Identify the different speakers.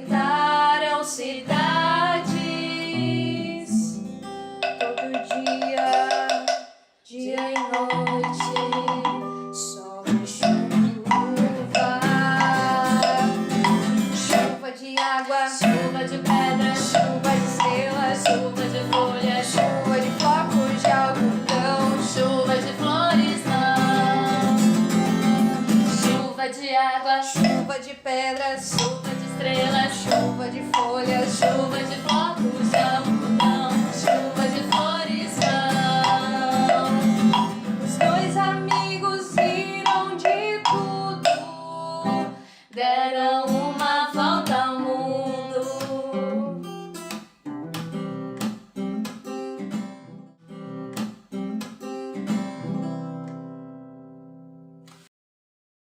Speaker 1: Habitaram cidades todo dia, dia e noite, sol e chuva, chuva de água, chuva de pedra, chuva de estrelas, chuva de folhas, chuva de flocos de algodão, chuva de flores não, chuva de água, chuva de pedra, chuva de estrelas, chuva de folhas, chuva de flocos de algodão, chuva de flores não. Os dois amigos riram de tudo, deram